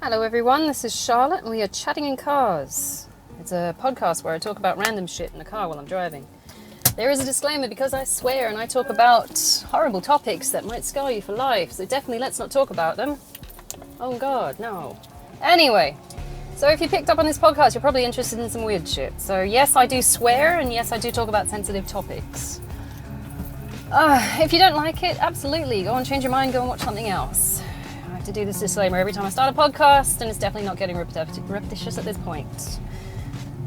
Hello everyone, this is Charlotte and we are chatting in cars. It's a podcast where I talk about random shit in the car while I'm driving. There is a disclaimer because I swear and I talk about horrible topics that might scar you for life, so definitely let's not talk about them. Oh god, no. Anyway, so if you picked up on this podcast, you're probably interested in some weird shit. So yes, I do swear and yes, I do talk about sensitive topics. If you don't like it, absolutely, go and change your mind, go and watch something else. To do this disclaimer every time I start a podcast, and it's definitely not getting repetitious at this point.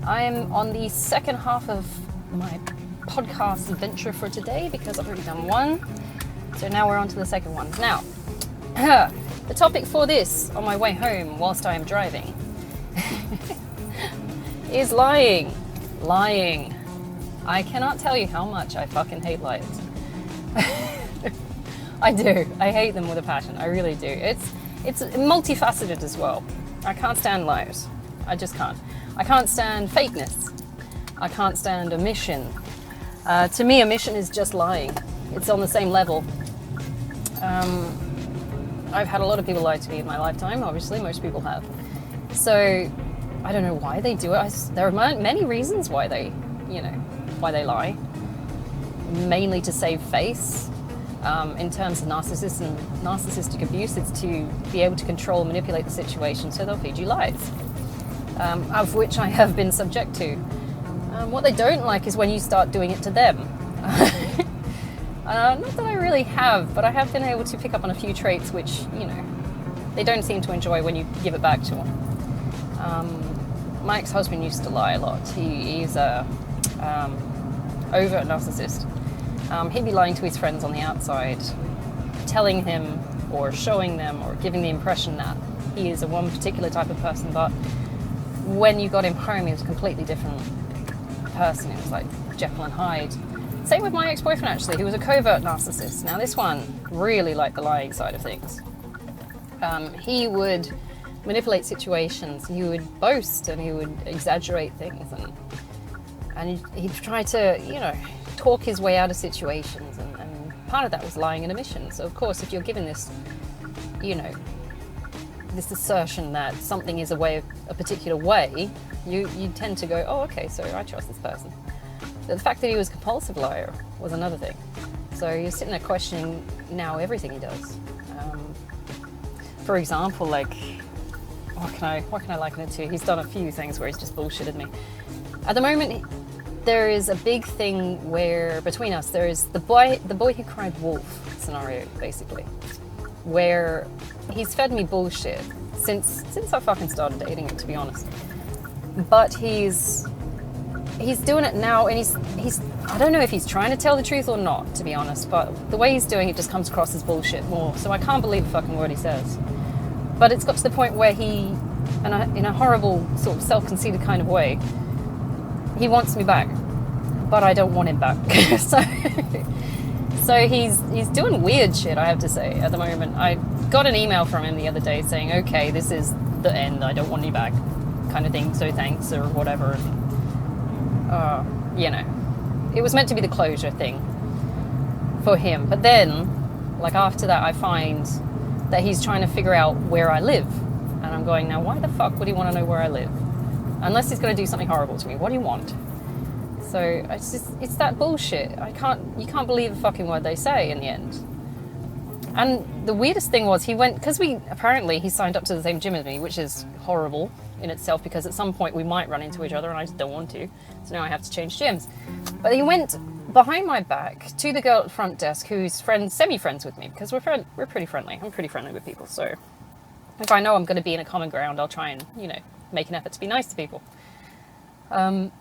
I am on the second half of my podcast adventure for today because I've already done one, so now we're on to the second one. Now, the topic for this on my way home whilst I am driving is lying. Lying. I cannot tell you how much I fucking hate liars. I do. I hate them with a passion. I really do. It's multifaceted as well. I can't stand liars. I just can't. I can't stand fakeness. I can't stand omission. To me, omission is just lying. It's on the same level. I've had a lot of people lie to me in my lifetime. Obviously, most people have. So I don't know why they do it. There are many reasons why they lie. Mainly to save face. In terms of narcissistic abuse, it's to be able to control and manipulate the situation, so they'll feed you lies, of which I have been subject to. What they don't like is when you start doing it to them. Not that I really have, but I have been able to pick up on a few traits which, they don't seem to enjoy when you give it back to them. My ex-husband used to lie a lot. He's a overt narcissist. He'd be lying to his friends on the outside, telling him or showing them or giving the impression that he is a one particular type of person, but when you got him home, he was a completely different person. It was like Jekyll and Hyde. Same with my ex-boyfriend, actually, who was a covert narcissist. Now, this one really liked the lying side of things. He would manipulate situations, he would boast, and he would exaggerate things, and he'd try to, talk his way out of situations, and part of that was lying and omission. So of course, if you're given this, this assertion that something is a particular way, you tend to go, oh, okay, so I trust this person. But the fact that he was a compulsive liar was another thing. So you're sitting there questioning now everything he does. For example, like, what can I liken it to? He's done a few things where he's just bullshitted me. At the moment, there is a big thing where between us there is the boy who cried wolf scenario, basically, where he's fed me bullshit since I fucking started dating him, to be honest. But he's doing it now, and he's I don't know if he's trying to tell the truth or not, to be honest, but the way he's doing it just comes across as bullshit more, so I can't believe a fucking word he says. But it's got to the point where he, in a horrible sort of self-conceited kind of way, he wants me back, but I don't want him back. so he's doing weird shit, I have to say, at the moment. I got an email from him the other day saying, okay, this is the end, I don't want you back, kind of thing, so thanks, or whatever. It was meant to be the closure thing for him. But then, like, after that, I find that he's trying to figure out where I live. And I'm going, now, why the fuck would he want to know where I live? Unless he's going to do something horrible to me. What do you want? So it's that bullshit. You can't believe a fucking word they say in the end. And the weirdest thing was he signed up to the same gym as me, which is horrible in itself because at some point we might run into each other and I just don't want to. So now I have to change gyms. But he went behind my back to the girl at the front desk who's semi-friends with me because we're pretty friendly. I'm pretty friendly with people. So if I know I'm going to be in a common ground, I'll try and, make an effort to be nice to people. And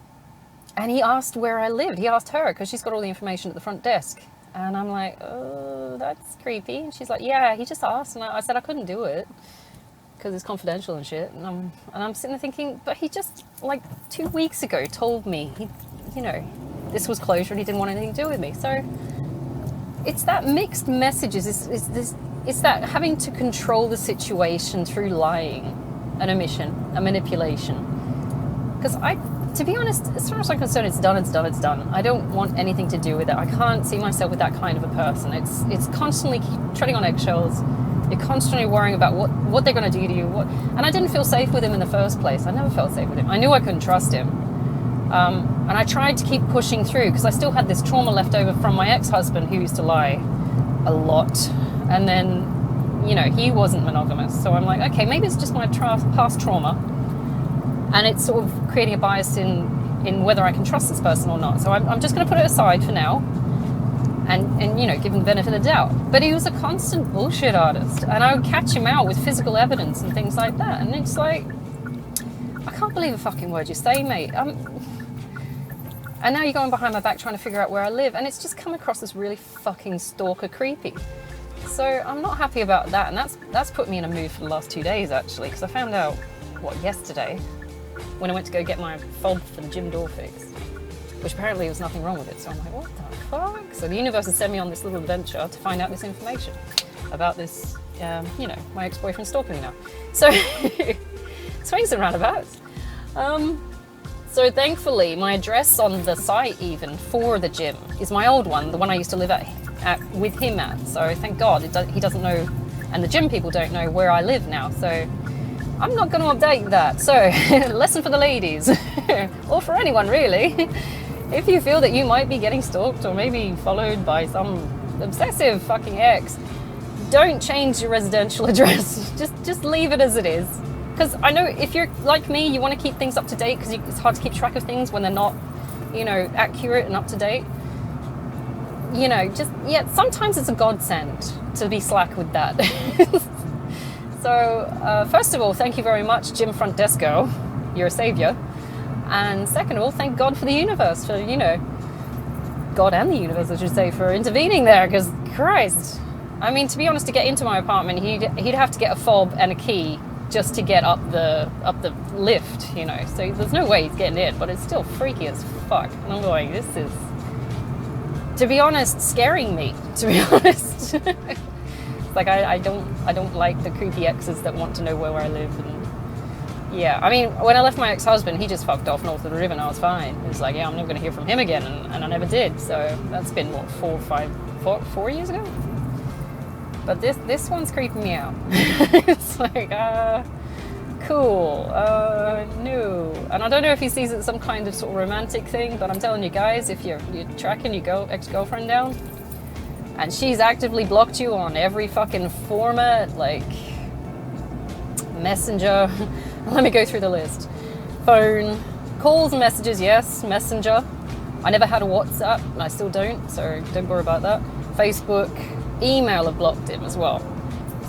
he asked where I lived. He asked her because she's got all the information at the front desk. And I'm like, oh, that's creepy. And she's like, yeah, he just asked. And I said I couldn't do it because it's confidential and shit. And I'm sitting there thinking, but he just, like, 2 weeks ago told me, this was closure and he didn't want anything to do with me. So it's that mixed messages. It's that having to control the situation through lying, an omission, a manipulation. Because to be honest, as far as I'm concerned, it's done. I don't want anything to do with it. I can't see myself with that kind of a person. It's constantly treading on eggshells. You're constantly worrying about what they're going to do to you. And I didn't feel safe with him in the first place. I never felt safe with him. I knew I couldn't trust him. And I tried to keep pushing through because I still had this trauma left over from my ex-husband who used to lie a lot. And then, you know, he wasn't monogamous. So I'm like, okay, maybe it's just my past trauma. And it's sort of creating a bias in whether I can trust this person or not. So I'm just going to put it aside for now and you know, give him the benefit of the doubt. But he was a constant bullshit artist. And I would catch him out with physical evidence and things like that. And it's like, I can't believe a fucking word you say, mate. And now you're going behind my back trying to figure out where I live. And it's just come across as really fucking stalker creepy. So I'm not happy about that. And that's put me in a mood for the last 2 days, actually. Because I found out, yesterday, when I went to go get my fob for the gym door fixed. Which apparently there was nothing wrong with it. So I'm like, what the fuck? So the universe has sent me on this little adventure to find out this information about this, you know, my ex-boyfriend stalking me now. So, swings and roundabouts. So thankfully, my address on the site even for the gym is my old one, the one I used to live at with him at. So thank God he doesn't know, and the gym people don't know where I live now. So I'm not going to update that. So lesson for the ladies, or for anyone really. If you feel that you might be getting stalked or maybe followed by some obsessive fucking ex, don't change your residential address. Just leave it as it is. Because I know if you're like me, you want to keep things up to date because it's hard to keep track of things when they're not, you know, accurate and up to date. You know, sometimes it's a godsend to be slack with that. So, first of all, thank you very much, Gym Front Desk Girl. You're a savior. And second of all, thank God for the universe, for, you know, God and the universe, I should say, for intervening there, because Christ. I mean, to be honest, to get into my apartment, he'd have to get a fob and a key just to get up the lift, you know. So there's no way he's getting in, but it's still freaky as fuck. And I'm going, this is, to be honest, scaring me, to be honest. It's like I don't like the creepy exes that want to know where I live. And yeah, I mean, when I left my ex-husband, he just fucked off north of the river and I was fine. He was like, yeah, I'm never going to hear from him again, and I never did. So that's been, what, 4 years ago? But this one's creeping me out. It's like, cool, no. And I don't know if he sees it as some kind of sort of romantic thing, but I'm telling you guys, if you're tracking your ex-girlfriend down, and she's actively blocked you on every fucking format, like Messenger, let me go through the list. Phone, calls and messages, yes, Messenger. I never had a WhatsApp, and I still don't, so don't worry about that. Facebook, email, I've blocked him as well.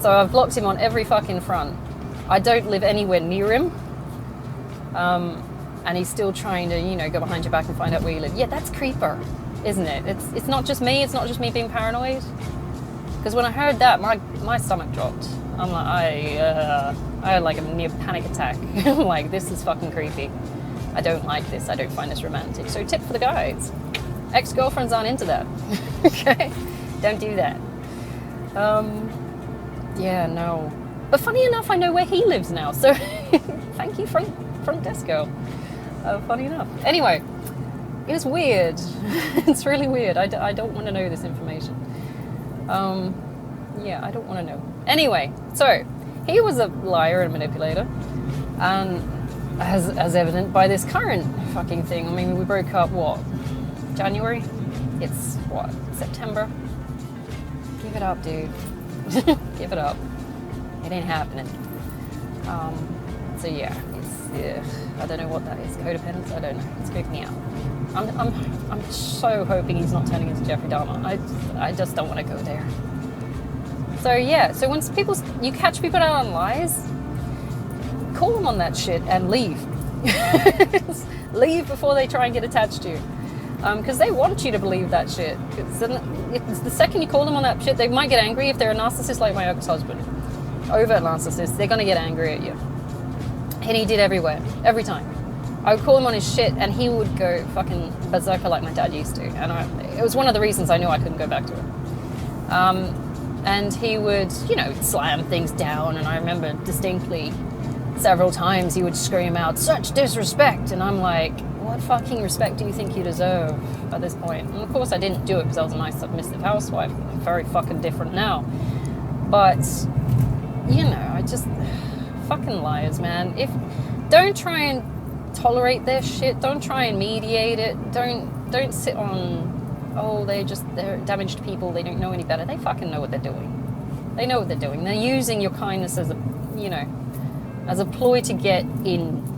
So I've blocked him on every fucking front. I don't live anywhere near him. And he's still trying to, you know, go behind your back and find out where you live. Yeah, that's creeper, isn't it? It's not just me, being paranoid. Because when I heard that, my stomach dropped. I'm like, I had like a near panic attack. I'm like, this is fucking creepy. I don't like this. I don't find this romantic. So tip for the guys. Ex-girlfriends aren't into that. Okay? Don't do that. Yeah, no. But funny enough, I know where he lives now. So thank you, front desk girl. Funny enough. Anyway, it was weird. It's really weird. I don't want to know this information. Yeah, I don't want to know. Anyway, so he was a liar and manipulator, and as evident by this current fucking thing. I mean, we broke up, what, January? It's, what, September? Give it up, dude. Give it up. It ain't happening. So yeah, I don't know what that is. Codependence? I don't know. It's creeping me out. I'm so hoping he's not turning into Jeffrey Dahmer. I just don't want to go there. So yeah, so when you catch people out on lies, call them on that shit and leave. Leave before they try and get attached to you. Because they want you to believe that shit. It's the second you call them on that shit, they might get angry. If they're a narcissist like my ex-husband, overt narcissist, they're going to get angry at you. And he did every time. I would call him on his shit and he would go fucking berserker like my dad used to. And it was one of the reasons I knew I couldn't go back to it. And he would, you know, slam things down. And I remember distinctly several times he would scream out, "Such disrespect!" And I'm like, what fucking respect do you think you deserve at this point? And of course I didn't do it because I was a nice submissive housewife. I'm very fucking different now. But you know, I just, fucking liars, man. Don't try and tolerate their shit. Don't try and mediate it. Don't sit on, oh, they're damaged people. They don't know any better. They fucking know what they're doing. They know what they're doing. They're using your kindness as a, you know, as a ploy to get in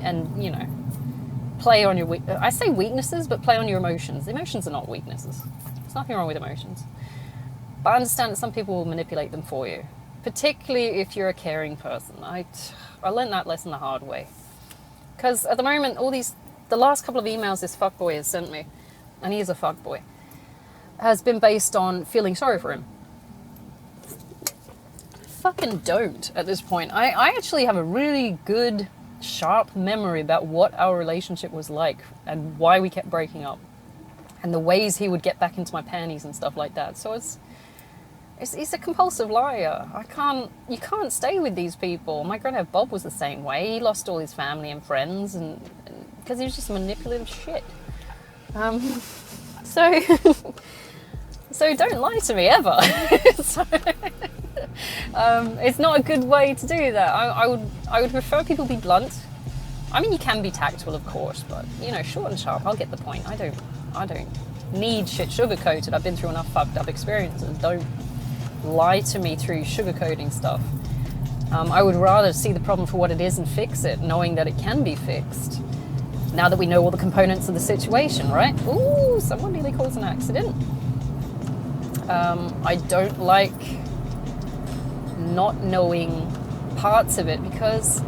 and, you know, play on your, I say weaknesses, but play on your emotions. Emotions are not weaknesses. There's nothing wrong with emotions. But I understand that some people will manipulate them for you, particularly if you're a caring person. I learned that lesson the hard way. Because at the moment, the last couple of emails this fuckboy has sent me, and he is a fuckboy, has been based on feeling sorry for him. Fucking don't at this point. I actually have a really good, sharp memory about what our relationship was like and why we kept breaking up and the ways he would get back into my panties and stuff like that. So he's a compulsive liar. You can't stay with these people. My granddad Bob was the same way. He lost all his family and friends and because he was just manipulative shit. So don't lie to me ever. It's not a good way to do that. I would prefer people be blunt. I mean, you can be tactful, of course, but you know, short and sharp. I'll get the point. I don't need shit sugar-coated. I've been through enough fucked up experiences. Don't lie to me through sugarcoating stuff. I would rather see the problem for what it is and fix it, knowing that it can be fixed. Now that we know all the components of the situation, right? Ooh, someone nearly caused an accident. I don't like not knowing parts of it because,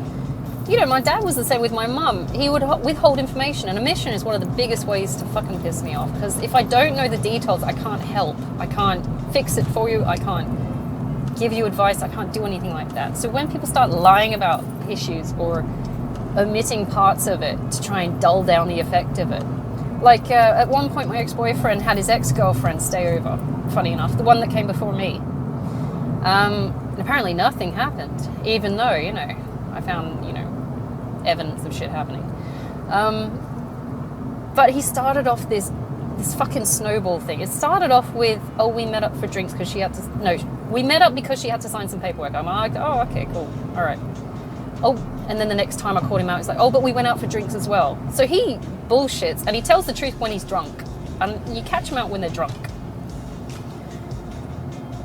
you know, my dad was the same with my mum. He would withhold information, and omission is one of the biggest ways to fucking piss me off because if I don't know the details, I can't help. I can't fix it for you. I can't give you advice. I can't do anything like that. So when people start lying about issues or omitting parts of it to try and dull down the effect of it, like at one point my ex-boyfriend had his ex-girlfriend stay over, funny enough, the one that came before me. And apparently nothing happened, even though, you know, I found, you know, evidence of shit happening. But he started off this fucking snowball thing. It started off with, oh, we met up for drinks because she had to, no, we met up because she had to sign some paperwork. I'm like, oh, okay, cool, all right. Oh, and then the next time I called him out, it's like, oh, but we went out for drinks as well. So he bullshits, and he tells the truth when he's drunk. And you catch him out when they're drunk.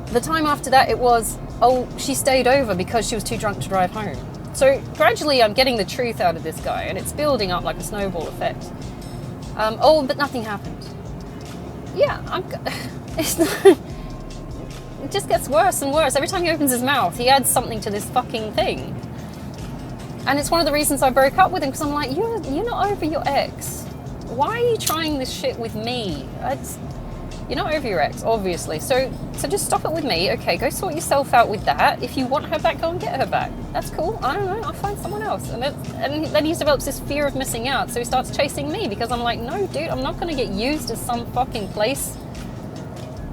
The time after that, it was, oh, she stayed over because she was too drunk to drive home. So gradually I'm getting the truth out of this guy, and it's building up like a snowball effect. Oh, but nothing happened. Yeah, it's not, it just gets worse and worse. Every time he opens his mouth, he adds something to this fucking thing. And it's one of the reasons I broke up with him, because I'm like, you're not over your ex. Why are you trying this shit with me? You're not over your ex, obviously. So just stop it with me. Okay, go sort yourself out with that. If you want her back, go and get her back. That's cool. I don't know. I'll find someone else. And then he develops this fear of missing out. So he starts chasing me because I'm like, no, dude, I'm not going to get used as some fucking place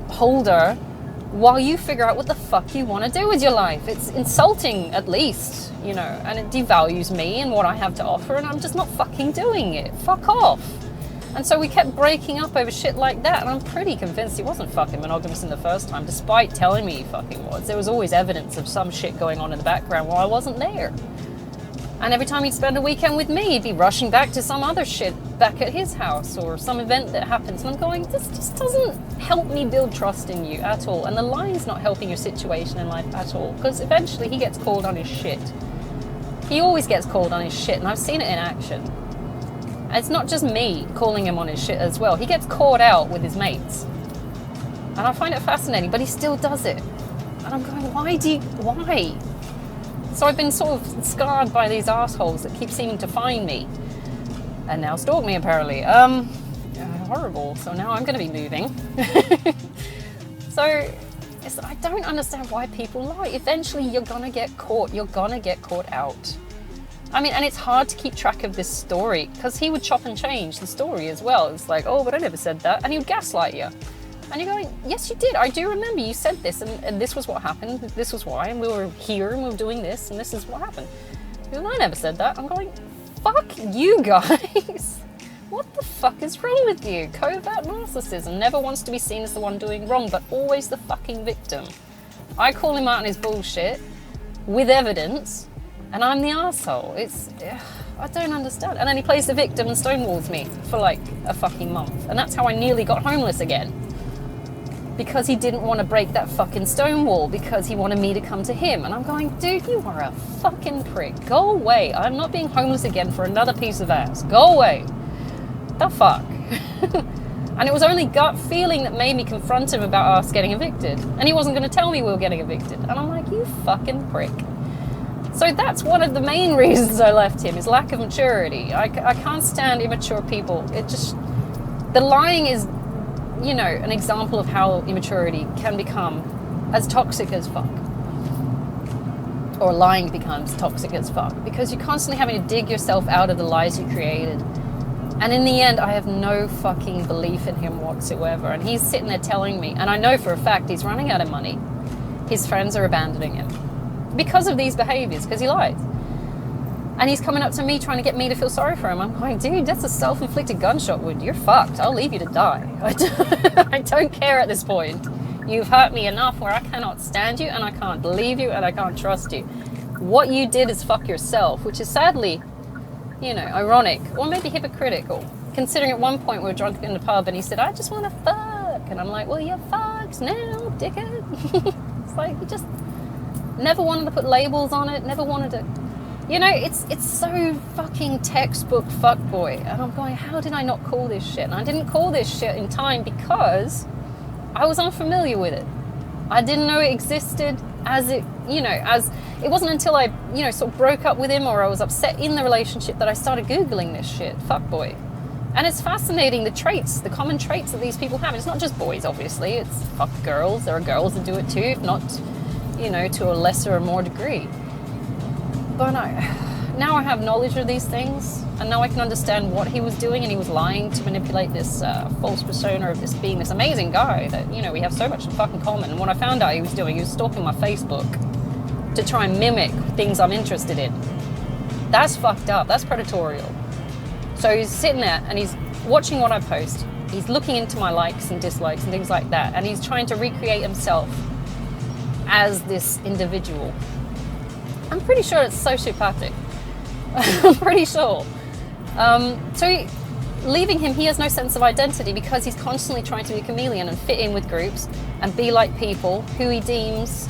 holder while you figure out what the fuck you want to do with your life. It's insulting, at least, you know, and it devalues me and what I have to offer, and I'm just not fucking doing it. Fuck off. And so we kept breaking up over shit like that, and I'm pretty convinced he wasn't fucking monogamous in the first time, despite telling me he fucking was. There was always evidence of some shit going on in the background while I wasn't there. And every time he'd spend a weekend with me, he'd be rushing back to some other shit back at his house or some event that happens. And I'm going, this just doesn't help me build trust in you at all. And the lying's not helping your situation in life at all, because eventually he gets called on his shit. He always gets called on his shit, and I've seen it in action. And it's not just me calling him on his shit as well. He gets caught out with his mates. And I find it fascinating, but he still does it. And I'm going, why? So I've been sort of scarred by these assholes that keep seeming to find me. And now stalk me, apparently. Horrible. So now I'm going to be moving. So I don't understand why people lie. Eventually you're going to get caught. You're going to get caught out. I mean, and it's hard to keep track of this story because he would chop and change the story as well. It's like, oh, but I never said that. And he would gaslight you. And you're going, yes, you did. I do remember you said this, and this was what happened. This was why, and we were here, and we were doing this, and this is what happened. And I never said that. I'm going, fuck you guys. What the fuck is wrong with you? Covert narcissism. Never wants to be seen as the one doing wrong, but always the fucking victim. I call him out on his bullshit with evidence, and I'm the asshole. I don't understand. And then he plays the victim and stonewalls me for like a fucking month. And that's how I nearly got homeless again. Because he didn't want to break that fucking stone wall, because he wanted me to come to him. And I'm going, dude, you are a fucking prick. Go away. I'm not being homeless again for another piece of ass. Go away. The fuck? And it was only gut feeling that made me confront him about us getting evicted. And he wasn't going to tell me we were getting evicted. And I'm like, you fucking prick. So that's one of the main reasons I left him, is lack of maturity. I can't stand immature people. The lying is, you know, an example of how immaturity can become as toxic as fuck. Or lying becomes toxic as fuck. Because you're constantly having to dig yourself out of the lies you created. And in the end, I have no fucking belief in him whatsoever. And he's sitting there telling me, and I know for a fact he's running out of money. His friends are abandoning him because of these behaviors, because he lies. And he's coming up to me trying to get me to feel sorry for him. I'm going, dude, that's a self-inflicted gunshot wound. You're fucked. I'll leave you to die. I don't care at this point. You've hurt me enough where I cannot stand you, and I can't believe you, and I can't trust you. What you did is fuck yourself, which is sadly, you know, ironic, or maybe hypocritical, considering at one point we were drunk in the pub and he said, I just want to fuck. And I'm like, well, you're fucked now, dickhead. It's like, you just never wanted to put labels on it, never wanted to, you know, it's so fucking textbook fuckboy. And I'm going, how did I not call this shit? And I didn't call this shit in time because I was unfamiliar with it. I didn't know it existed as it, you know, as it wasn't until I, you know, sort of broke up with him or I was upset in the relationship that I started Googling this shit, fuckboy. And it's fascinating, the traits, the common traits that these people have. It's not just boys, obviously. It's fuck girls. There are girls that do it too, if not, you know, to a lesser or more degree. But now I have knowledge of these things, and now I can understand what he was doing, and he was lying to manipulate this false persona of this being this amazing guy that, you know, we have so much in fucking common. And what I found out he was doing, he was stalking my Facebook to try and mimic things I'm interested in. That's fucked up. That's predatorial. So he's sitting there and he's watching what I post. He's looking into my likes and dislikes and things like that. And he's trying to recreate himself as this individual. I'm pretty sure it's sociopathic. I'm pretty sure. Leaving him, he has no sense of identity because he's constantly trying to be a chameleon and fit in with groups and be like people who he deems,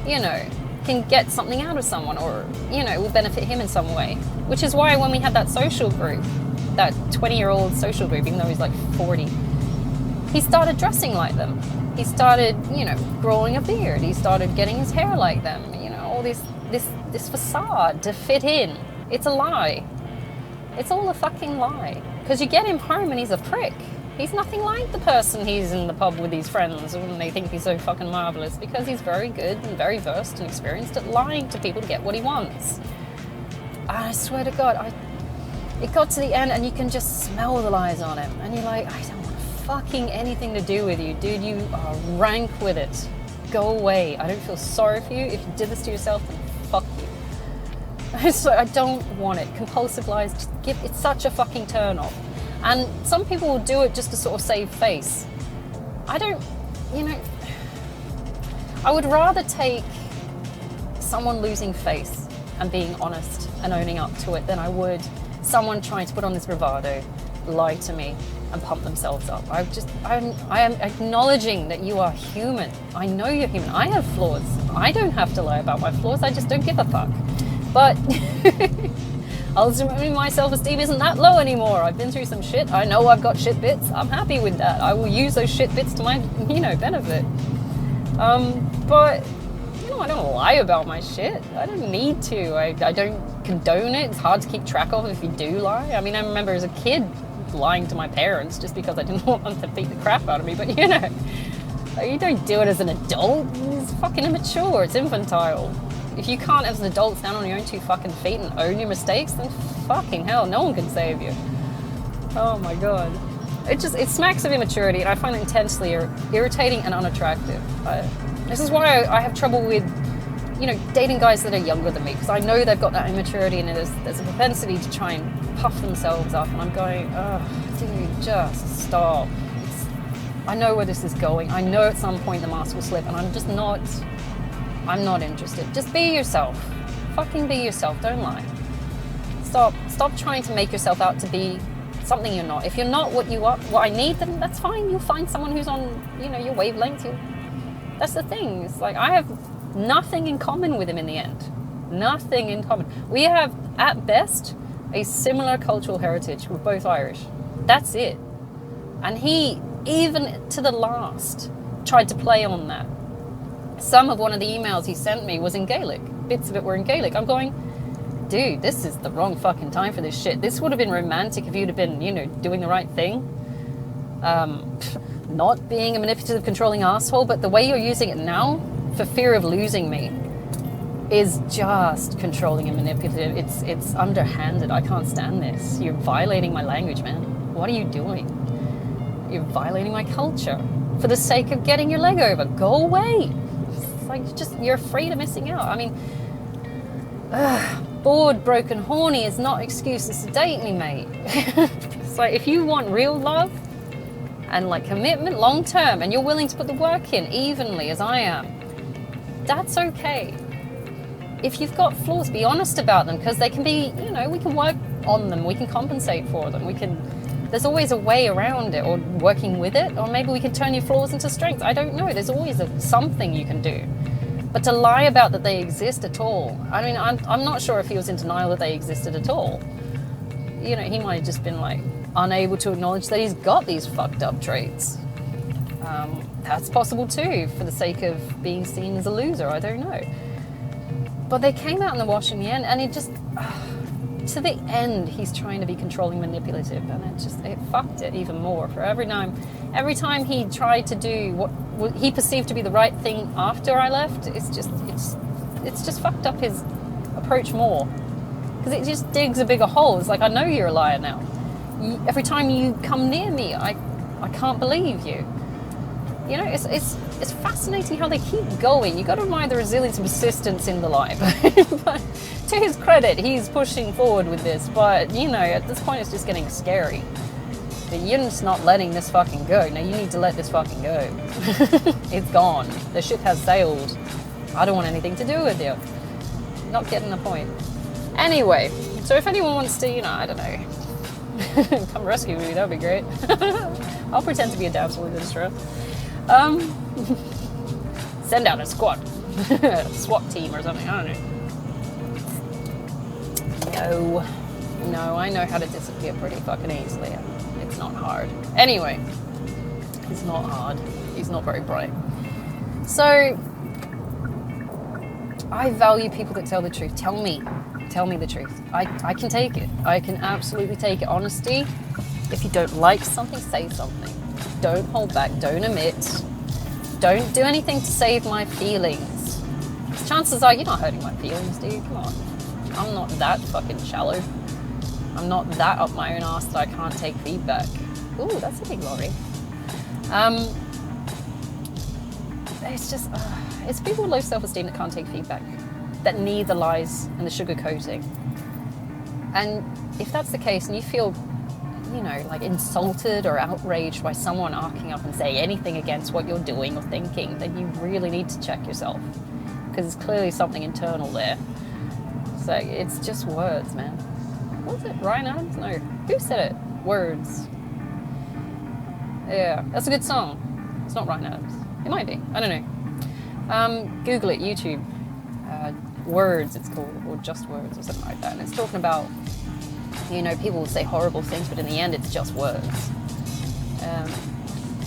you know, can get something out of someone or, you know, will benefit him in some way. Which is why when we had that social group, that 20-year-old social group, even though he's like 40, he started dressing like them. He started, you know, growing a beard. He started getting his hair like them. You know, all this facade to fit in. It's a lie. It's all a fucking lie. Because you get him home and he's a prick. He's nothing like the person he's in the pub with his friends when they think he's so fucking marvelous, because he's very good and very versed and experienced at lying to people to get what he wants. And I swear to God, it got to the end and you can just smell the lies on him. And you're like, I don't want fucking anything to do with you, dude. You are rank with it. Go away. I don't feel sorry for you. If you did this to yourself, then fuck you. So I don't want it. Compulsive lies, it's such a fucking turn off. And some people will do it just to sort of save face. I don't, you know, I would rather take someone losing face and being honest and owning up to it than I would someone trying to put on this bravado, lie to me and pump themselves up. I am acknowledging that you are human. I know you're human. I have flaws. I don't have to lie about my flaws. I just don't give a fuck. But ultimately, my self-esteem isn't that low anymore. I've been through some shit. I know I've got shit bits. I'm happy with that. I will use those shit bits to my, you know, benefit. But, you know, I don't lie about my shit. I don't need to. I don't condone it. It's hard to keep track of if you do lie. I mean, I remember as a kid lying to my parents just because I didn't want them to beat the crap out of me. But, you know, you don't do it as an adult. It's fucking immature. It's infantile. If you can't, as an adult, stand on your own two fucking feet and own your mistakes, then fucking hell, no one can save you. Oh my God. It smacks of immaturity, and I find it intensely irritating and unattractive. This is why I have trouble with, you know, dating guys that are younger than me, because I know they've got that immaturity and there's a propensity to try and puff themselves up, and I'm going, oh, dude, just stop. I know where this is going. I know at some point the mask will slip, and I'm just not I'm not interested. Just be yourself. Fucking be yourself. Don't lie. Stop trying to make yourself out to be something you're not. If you're not what you are, what I need, then that's fine. You'll find someone who's on, your wavelength. That's the thing. It's like I have nothing in common with him in the end. Nothing in common. We have, at best, a similar cultural heritage. We're both Irish. That's it. And he, even to the last, tried to play on that. Some of one of the emails he sent me was in Gaelic. Bits of it were in Gaelic. I'm going, dude, this is the wrong fucking time for this shit. This would have been romantic if you'd have been, doing the right thing. Not being a manipulative, controlling asshole, but the way you're using it now, for fear of losing me, is just controlling and manipulative. It's underhanded. I can't stand this. You're violating my language, man. What are you doing? You're violating my culture for the sake of getting your leg over. Go away. It's like you're afraid of missing out. I mean, bored, broken, horny is not excuses to date me, mate. It's like if you want real love and like commitment long term, and you're willing to put the work in evenly as I am, that's okay. If you've got flaws, be honest about them, because they can be, we can work on them, we can compensate for them, there's always a way around it, or working with it, or maybe we can turn your flaws into strengths. I don't know. There's always something you can do. But to lie about that they exist at all, I mean, I'm not sure if he was in denial that they existed at all. He might have just been like unable to acknowledge that he's got these fucked up traits. That's possible too, for the sake of being seen as a loser. I don't know. But they came out in the wash in the end, and it just, to the end, he's trying to be controlling, manipulative, and it fucked it even more. For every time he tried to do what he perceived to be the right thing after I left, it's just fucked up his approach more, because it just digs a bigger hole. It's like, I know you're a liar now. Every time you come near me, I can't believe you. It's fascinating how they keep going. You got to admire the resilience and persistence in the lie. But to his credit, he's pushing forward with this. But, at this point, it's just getting scary. But you're just not letting this fucking go. Now, you need to let this fucking go. It's gone. The ship has sailed. I don't want anything to do with you. Not getting the point. Anyway, so if anyone wants to, I don't know, come rescue me, that would be great. I'll pretend to be a damsel in distress. Send out a squad. SWAT team or something, I don't know. No, I know how to disappear pretty fucking easily. It's not hard. Anyway, it's not hard. He's not very bright. So, I value people that tell the truth. Tell me the truth. I can take it. I can absolutely take it. Honesty. If you don't like something, say something. Don't hold back. Don't omit. Don't do anything to save my feelings. Chances are you're not hurting my feelings, dude. Come on. I'm not that fucking shallow. I'm not that up my own arse that I can't take feedback. Ooh, that's a big lorry. It's just, it's people with low self-esteem that can't take feedback, that need the lies and the sugarcoating. And if that's the case, and you feel, like insulted or outraged by someone arcing up and saying anything against what you're doing or thinking, then you really need to check yourself, because there's clearly something internal there. So it's just words, man. What was it? Ryan Adams? No. Who said it? Words. Yeah, that's a good song. It's not Ryan Adams. It might be. I don't know. Google it, YouTube. Words, it's called, or just words, or something like that. And it's talking about, people will say horrible things, but in the end, it's just words.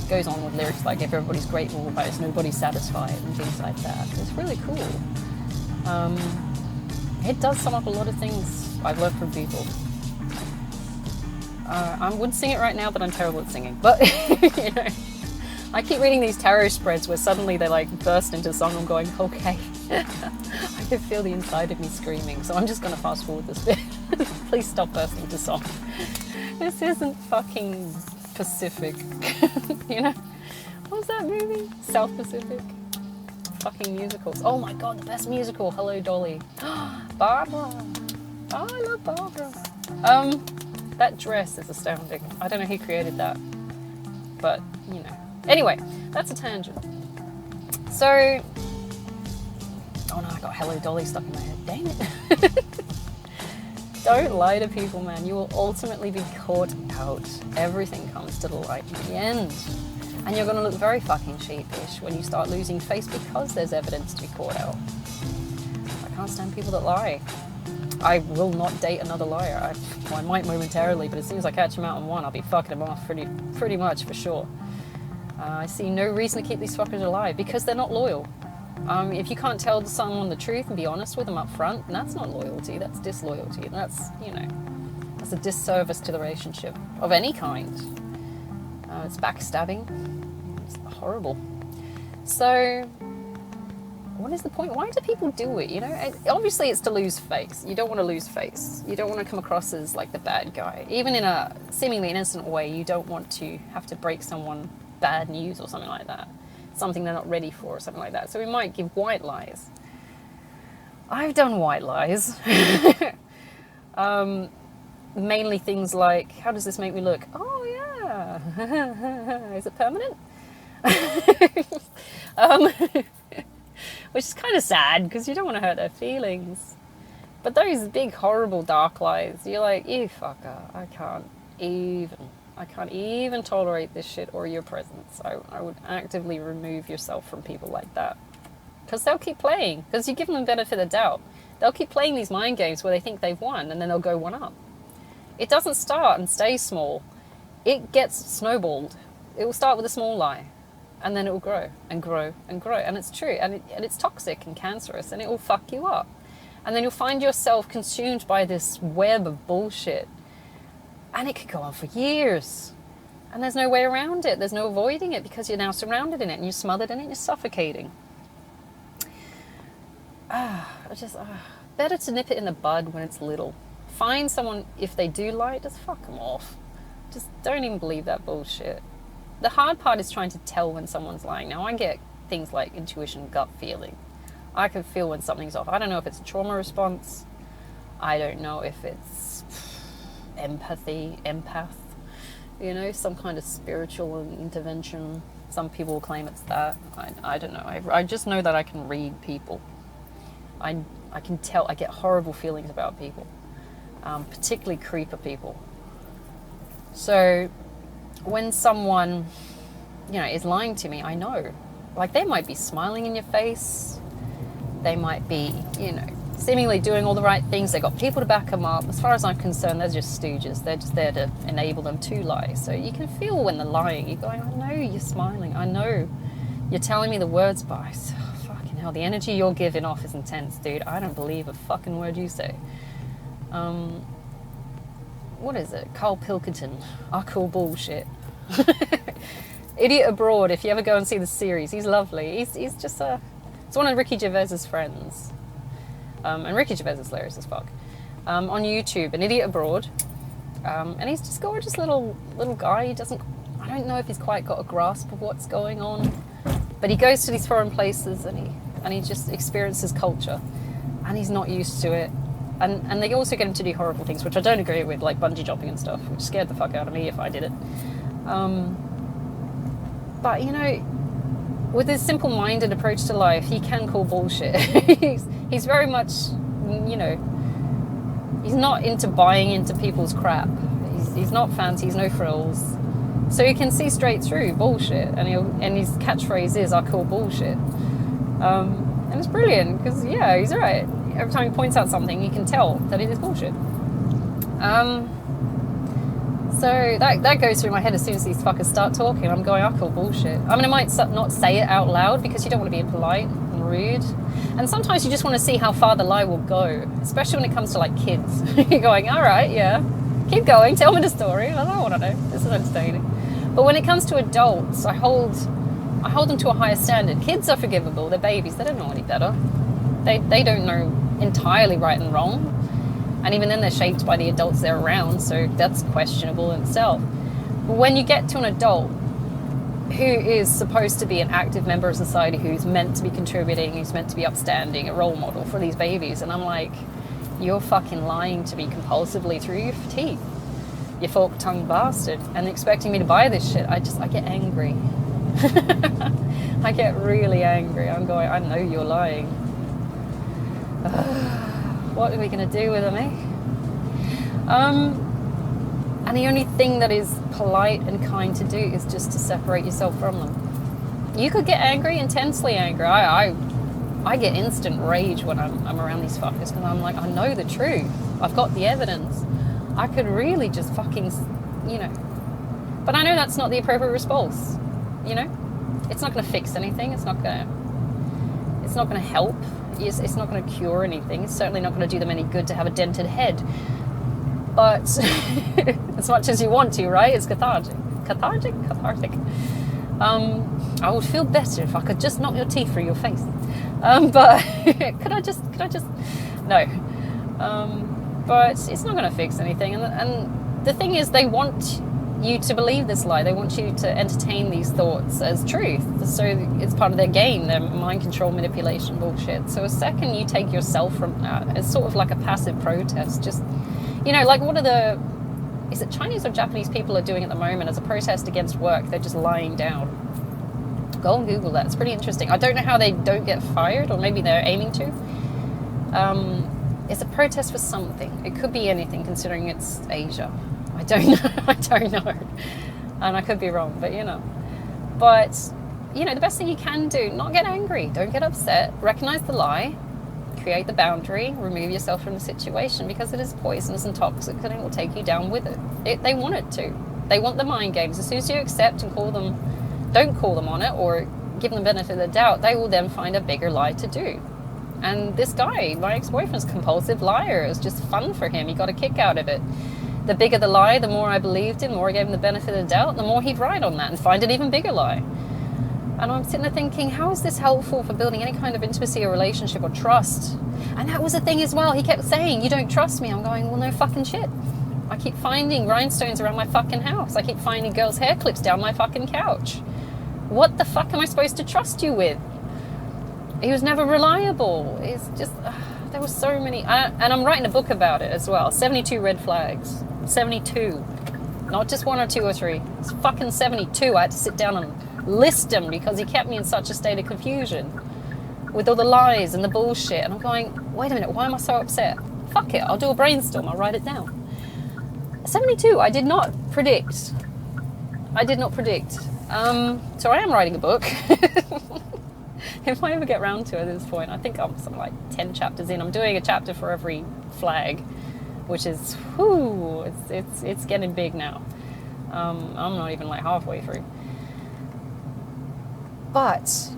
Goes on with lyrics like, if everybody's grateful, but it's nobody's satisfied, and things like that. It's really cool. It does sum up a lot of things I've learned from people. I would sing it right now, but I'm terrible at singing. But, I keep reading these tarot spreads where suddenly they burst into song. I'm going, okay. I can feel the inside of me screaming, so I'm just going to fast forward this bit. Please stop bursting into song. This isn't fucking Pacific. What was that movie? South Pacific? Fucking musicals. Oh my god, the best musical. Hello, Dolly. Barbara. Oh, I love Barbara. That dress is astounding. I don't know who created that, but Anyway, that's a tangent. So I got Hello Dolly stuck in my head. Dang it. Don't lie to people, man. You will ultimately be caught out. Everything comes to the light in the end. And you're going to look very fucking sheepish when you start losing face because there's evidence to be caught out. I can't stand people that lie. I will not date another liar. I might momentarily, but as soon as I catch him out on one, I'll be fucking him off pretty much for sure. I see no reason to keep these fuckers alive because they're not loyal. If you can't tell someone the truth and be honest with them up front, then that's not loyalty, that's disloyalty. That's, that's a disservice to the relationship of any kind. It's backstabbing. It's horrible. So, what is the point? Why do people do it? Obviously it's to lose face. You don't want to lose face. You don't want to come across as like the bad guy. Even in a seemingly innocent way, you don't want to have to break someone bad news or something like that. Something they're not ready for or something like that. So we might give white lies. I've done white lies. Mainly things like, how does this make me look? Oh yeah. Is it permanent? Which is kind of sad because you don't want to hurt their feelings. But those big horrible dark lies, you're like, you fucker, I can't even tolerate this shit or your presence. I would actively remove yourself from people like that. Because they'll keep playing. Because you give them the benefit of the doubt. They'll keep playing these mind games where they think they've won and then they'll go one up. It doesn't start and stay small. It gets snowballed. It will start with a small lie. And then it will grow and grow and grow. And it's true. And it's toxic and cancerous. And it will fuck you up. And then you'll find yourself consumed by this web of bullshit. And it could go on for years. And there's no way around it. There's no avoiding it because you're now surrounded in it and you're smothered in it and you're suffocating. Better to nip it in the bud when it's little. Find someone, if they do lie, just fuck them off. Just don't even believe that bullshit. The hard part is trying to tell when someone's lying. Now, I get things like intuition, gut feeling. I can feel when something's off. I don't know if it's a trauma response. I don't know if it's empathy, empath, some kind of spiritual intervention. Some people claim it's that. I don't know. I just know that I can read people. I can tell. I get horrible feelings about people, particularly creeper people. So when someone, is lying to me, I know. Like, they might be smiling in your face. They might be, seemingly doing all the right things. They've got people to back them up. As far as I'm concerned, they're just stooges. They're just there to enable them to lie. So you can feel when they're lying. You're going, I know you're smiling. I know you're telling me the words, but fucking hell, the energy you're giving off is intense, dude. I don't believe a fucking word you say. What is it? Carl Pilkington. I call bullshit. Idiot Abroad, if you ever go and see the series, he's lovely. He's just it's one of Ricky Gervais's friends. And Ricky Gervais is hilarious as fuck. On YouTube, An Idiot Abroad. And he's just gorgeous little guy. I don't know if he's quite got a grasp of what's going on. But he goes to these foreign places and he just experiences culture. And he's not used to it. And they also get him to do horrible things, which I don't agree with, like bungee jumping and stuff, which scared the fuck out of me if I did it. But, with his simple-minded approach to life, he can call bullshit. he's very much, he's not into buying into people's crap. He's not fancy, he's no frills. So you can see straight through bullshit. And his catchphrase is, I call bullshit. And it's brilliant, because, he's right. Every time he points out something, you can tell that it is bullshit. So that goes through my head as soon as these fuckers start talking. I'm going, I call bullshit. I mean, I might not say it out loud because you don't want to be impolite and rude. And sometimes you just want to see how far the lie will go, especially when it comes to, like, kids. You're going, all right, yeah, keep going, tell me the story. I don't want to know. This is entertaining. But when it comes to adults, I hold them to a higher standard. Kids are forgivable. They're babies. They don't know any better. They don't know entirely right and wrong. And even then they're shaped by the adults they're around, so that's questionable in itself. But when you get to an adult who is supposed to be an active member of society, who's meant to be contributing, who's meant to be upstanding, a role model for these babies, and I'm like, you're fucking lying to me compulsively through your teeth, you fork-tongued bastard, and expecting me to buy this shit. I get angry. I get really angry. I'm going, I know you're lying. What are we going to do with them, eh? And the only thing that is polite and kind to do is just to separate yourself from them. You could get angry, intensely angry. I get instant rage when I'm around these fuckers, because I'm like, I know the truth. I've got the evidence. I could really just fucking, you know. But I know that's not the appropriate response, you know. It's not going to fix anything. It's not going to help. It's not going to cure anything. It's certainly not going to do them any good to have a dented head. But as much as you want to, right? It's cathartic. Cathartic? I would feel better if I could just knock your teeth through your face. But could I just? No. But it's not going to fix anything. And the thing is, they want you to believe this lie. They want you to entertain these thoughts as truth. So it's part of their game, their mind control, manipulation bullshit. So a second you take yourself from that, it's sort of like a passive protest. Just, you know, like is it Chinese or Japanese people are doing at the moment as a protest against work? They're just lying down. Go and Google that. It's pretty interesting. I don't know how they don't get fired, or maybe they're aiming to. It's a protest for something. It could be anything, considering it's Asia. I don't know. And I could be wrong, but you know. But, you know, the best thing you can do, not get angry. Don't get upset. Recognize the lie. Create the boundary. Remove yourself from the situation, because it is poisonous and toxic, and it will take you down with it. They want it to. They want the mind games. As soon as you accept and don't call them on it, or give them the benefit of the doubt, they will then find a bigger lie to do. And this guy, my ex-boyfriend's compulsive liar. It was just fun for him. He got a kick out of it. The bigger the lie, the more I believed him, the more I gave him the benefit of the doubt, the more he'd ride on that and find an even bigger lie. And I'm sitting there thinking, how is this helpful for building any kind of intimacy or relationship or trust? And that was the thing as well. He kept saying, you don't trust me. I'm going, well, no fucking shit. I keep finding rhinestones around my fucking house. I keep finding girls' hair clips down my fucking couch. What the fuck am I supposed to trust you with? He was never reliable. It's just, there were so many. And I'm writing a book about it as well. 72 red flags. 72. Not just 1 or 2 or 3. It's fucking 72. I had to sit down and list them, because he kept me in such a state of confusion with all the lies and the bullshit. And I'm going, wait a minute, why am I so upset? Fuck it, I'll do a brainstorm. I'll write it down. 72. I did not predict. So I am writing a book. If I ever get around to it at this point, I think I'm something like 10 chapters in. I'm doing a chapter for every flag, which is, it's getting big now. I'm not even like halfway through. But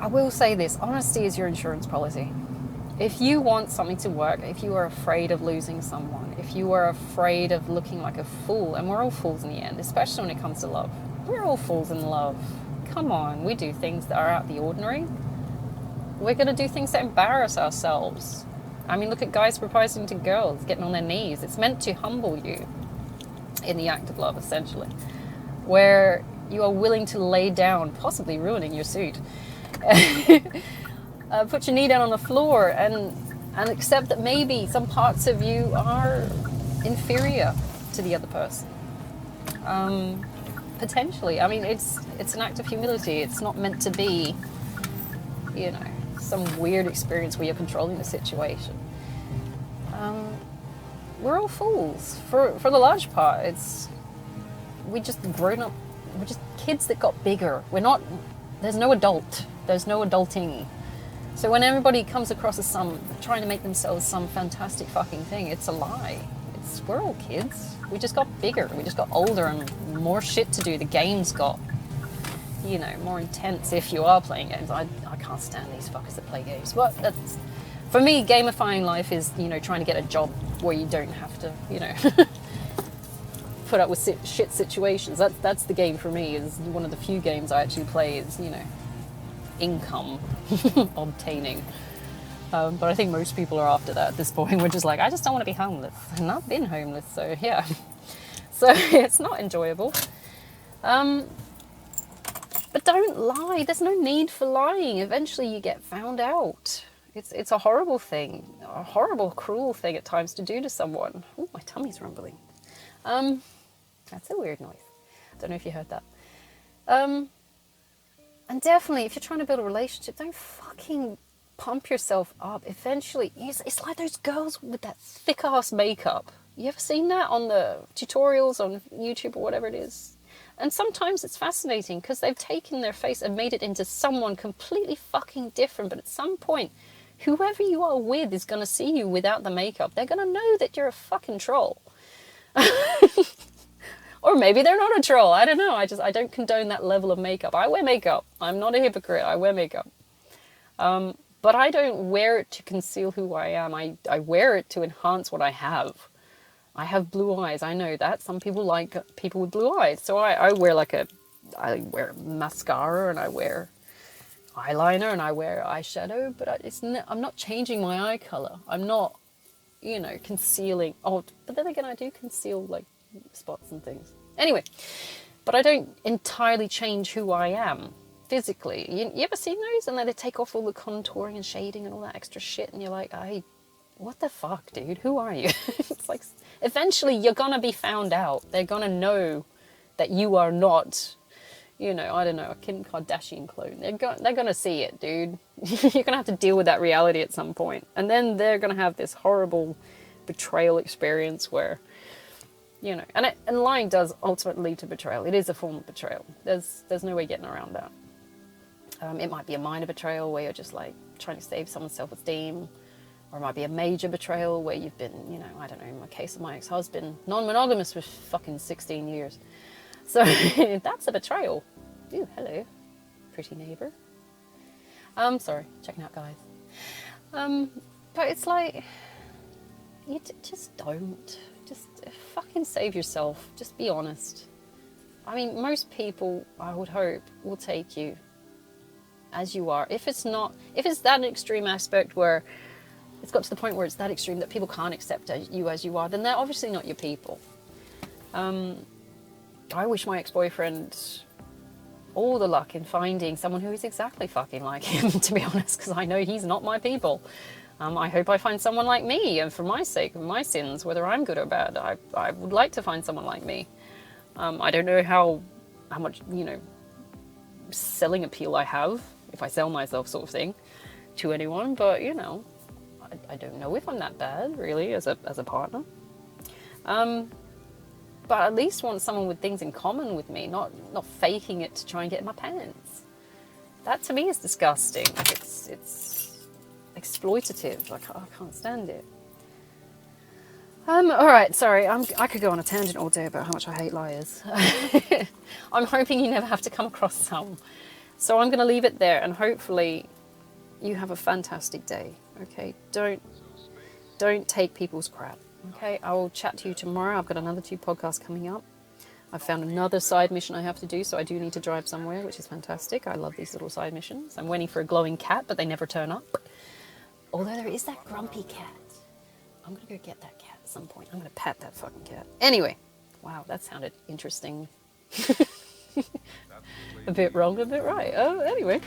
I will say this, honesty is your insurance policy. If you want something to work, if you are afraid of losing someone, if you are afraid of looking like a fool, and we're all fools in the end, especially when it comes to love. We're all fools in love. Come on, we do things that are out of the ordinary. We're going to do things that embarrass ourselves. I mean, look at guys proposing to girls, getting on their knees. It's meant to humble you in the act of love, essentially, where you are willing to lay down, possibly ruining your suit, put your knee down on the floor and accept that maybe some parts of you are inferior to the other person. Potentially. I mean, it's an act of humility. It's not meant to be, you know, some weird experience where you're controlling the situation. We're all fools for the large part. We just grown up. We're just kids that got bigger. There's no adult. There's no adulting. So when everybody comes across as trying to make themselves some fantastic fucking thing, it's a lie. We're all kids. We just got bigger. We just got older and more shit to do. The games got, you know, more intense if you are playing games. I can't stand these fuckers that play games. But for me, gamifying life is, you know, trying to get a job where you don't have to, you know, put up with shit situations. That's the game for me. Is one of the few games I actually play is, you know, income obtaining. But I think most people are after that at this point. We're just like, I just don't want to be homeless. And I've been homeless, so yeah. So it's not enjoyable. But don't lie. There's no need for lying. Eventually you get found out. It's a horrible thing. A horrible, cruel thing at times to do to someone. Oh, my tummy's rumbling. That's a weird noise. Don't know if you heard that. And definitely, if you're trying to build a relationship, don't fucking pump yourself up. Eventually, it's like those girls with that thick ass makeup. You ever seen that on the tutorials on YouTube or whatever it is? And sometimes it's fascinating because they've taken their face and made it into someone completely fucking different. But at some point, whoever you are with is going to see you without the makeup. They're going to know that you're a fucking troll. Or maybe they're not a troll. I don't know. I don't condone that level of makeup. I wear makeup. I'm not a hypocrite. I wear makeup. But I don't wear it to conceal who I am. I wear it to enhance what I have. I have blue eyes. I know that. Some people like people with blue eyes. So I wear I wear mascara and I wear eyeliner and I wear eyeshadow. But I'm not changing my eye color. I'm not, concealing. Oh, but then again, I do conceal like spots and things. Anyway, but I don't entirely change who I am physically. You ever seen those? And then they take off all the contouring and shading and all that extra shit, and you're like, what the fuck, dude? Who are you? It's like, eventually you're gonna be found out. They're gonna know that you are not, I don't know, a Kim Kardashian clone. They're gonna see it, dude. You're gonna have to deal with that reality at some point. And then they're gonna have this horrible betrayal experience where, and lying does ultimately lead to betrayal. It is a form of betrayal. There's no way getting around that. It might be a minor betrayal where you're just like trying to save someone's self-esteem, or it might be a major betrayal where you've been, I don't know, in my case of my ex-husband, non-monogamous for fucking 16 years. So that's a betrayal. Ooh, hello, pretty neighbor. Sorry, checking out guys. But it's like, you just don't. Just fucking save yourself. Just be honest. I mean, most people, I would hope, will take you as you are. If it's that extreme aspect where it's got to the point where it's that extreme that people can't accept you as you are, then they're obviously not your people. I wish my ex-boyfriend all the luck in finding someone who is exactly fucking like him, to be honest, because I know he's not my people. I hope I find someone like me, and for my sake, my sins, whether I'm good or bad, I would like to find someone like me. I don't know how much, selling appeal I have, if I sell myself sort of thing, to anyone, but, I don't know if I'm that bad, really, as a partner. But at least want someone with things in common with me, not faking it to try and get in my pants. That, to me, is disgusting. Like, it's exploitative. Like, I can't stand it. All right, sorry, I could go on a tangent all day about how much I hate liars. I'm hoping you never have to come across some. So I'm going to leave it there, and hopefully you have a fantastic day. Okay, don't take people's crap. Okay, I will chat to you tomorrow. I've got another 2 podcasts coming up. I've found another side mission I have to do, so I do need to drive somewhere, which is fantastic. I love these little side missions. I'm waiting for a glowing cat, but they never turn up. Although there is that grumpy cat. I'm going to go get that cat at some point. I'm going to pet that fucking cat. Anyway, wow, that sounded interesting. A bit wrong, a bit right. Oh, anyway.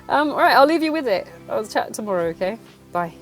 All right, I'll leave you with it. I'll chat tomorrow, okay? Bye.